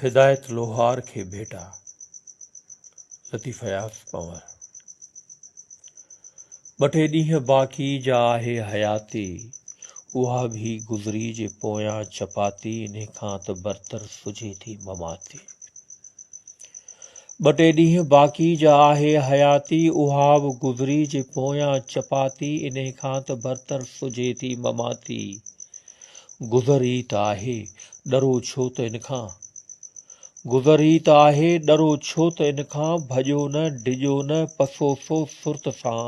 हिदायत लोहार खे भेटा लतीफ़ यास पंवर। ॿ टे ॾींहं बाक़ी जा आहे हयाती, उहा भी गुज़री जे पोयां चपाती, इन खां त बरतर सुझे थी ममाती। ॿ टे ॾींहं बाक़ी जा आहे हयाती, उहा बि गुज़री जे पोयां चपाती, इन खां त बरतर सुझे थी ममाती। गुज़री त आहे डरो छो त इन खां, गुज़री त आहे डरो छो त इन खां, भॼो न डिॼो न पसोसो सुर्त सां,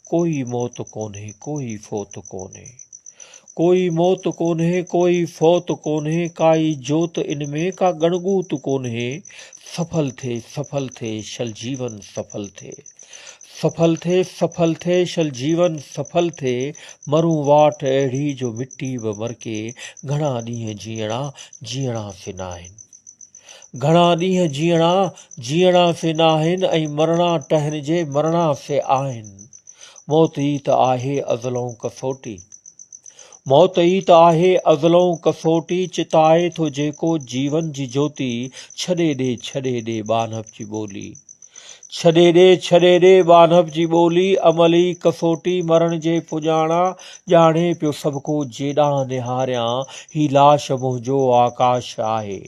कोई मौत कोन्हे कोई फौत कोन्हे, कोई मौत कोन्हे कोई फौत कोन्हे, काई जोत इनमें का गणगूत कोन्हे। सफल थे शल जीवन सफल थे, सफल थे शल जीवन सफल थे। मरूं वाट अहिड़ी जो मिट्टी बि मरके, घणा ॾींहं जीअणा से नाहिन, घणा ॾींहं जीअणा से नाहिन, ऐं मरणा टहन जे मरणा से आहिन। मौत ई त आहे अज़लों कसोटी, मौत ई त आहे अज़लों कसोटी, चिताए थो जेको जीवन जी ज्योति, छॾे ॾे बानभ जी ॿोली, छॾे ॾे बानभ जी ॿोली। अमली कसोटी मरण जे पुॼाणा, ॼाणे पियो सभु को जेॾां निहारियां, ही लाश मुंहिंजो आकाश आहे,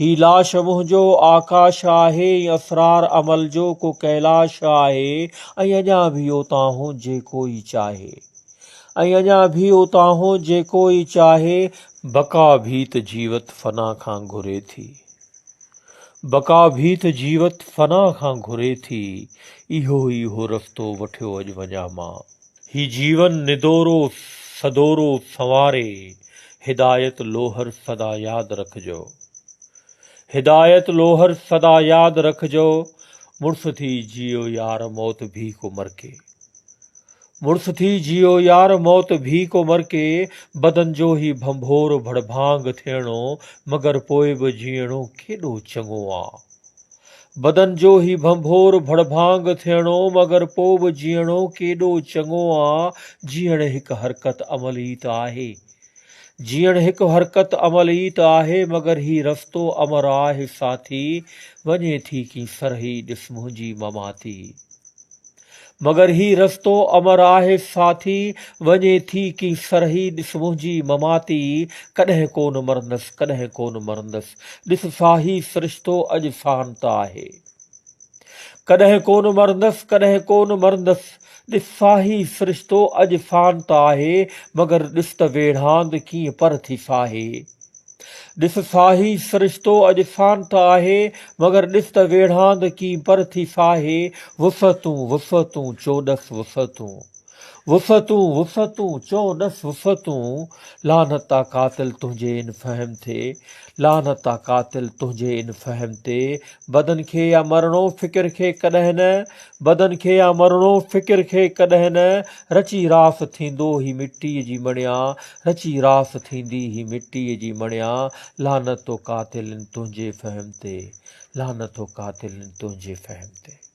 ही लाश मुंहिंजो आकाश आहे, असरार अमल जो को कैलाश आहे। ऐं अञा भी उतां जे कोई चाहे, ऐं अञा भी उतां जे कोई चाहे, बका भी त जीवत फना खां घुरे थी, बका भी त जीवत फना खां घुरे थी। इहो रस्तो वठियो अॼु वञा मां, ही जीवन निदोरो सदोरो संवारे। हिदायत लोहर सदा याद रखजो, हिदायत लोहर सदा याद रखजो। मुड़स थी जियो यार मौत भी को मरके, मुड़स थी जियो यार मौत भी को मरके। बदन जो ही भंभोर भड़भांग थियणो, मगर पोइ बि जीअणो केॾो चङो आ। बदन जो ही भंभोर भड़भांग थियणो, मगर पोइ बि जीअणो केॾो चङो आ। जीअण हिक हरकत अमल ई त आहे, जीअण हिक हरकत अमल ई त आहे, मगर ही रस्तो अमर आहे साथी, वञे थी की सरही ॾिस मुंहिंजी ममाती। मगर ही रस्तो अमर आहे साथी, वञे थी की सरही ॾिस मुंहिंजी ममाती। कॾहिं कोन मरंदसि कॾहिं कोन मरंदसि, ॾिस साही सिरिश्तो अॼु शांत आहे। कॾहिं कोन मरंदसि कॾहिं कोन मरंदसि, ॾिस साही सिरिश्तो अॼु शांत आहे। मगर ॾिस त वेढ़ांद कीअं पर थी साहे, ॾिस साही सिरिश्तो अॼु शांत आहे। मगर ॾिस त वेढ़ांद कीअं पर थी साहे। वुसअतूं चोॾस वुसअतूं, वुसअतूं चोॾस वुसअतूं। लानता कातिल तुंहिंजे इन फहम ते, लानता कातिल तुंहिंजे इन फहम ते। बदन खे या मरणो फिकिर खे कॾहिं न, बदन खे या मरणो फिकिर खे कॾहिं न। रची रास थींदो ही मिट्टीअ जी मणिया, रची रास थींदी ही मिट्टीअ जी मणिया। लानतो कातिल तुंहिंजे फहम ते, लानतो कातिल तुंहिंजे फहम ते।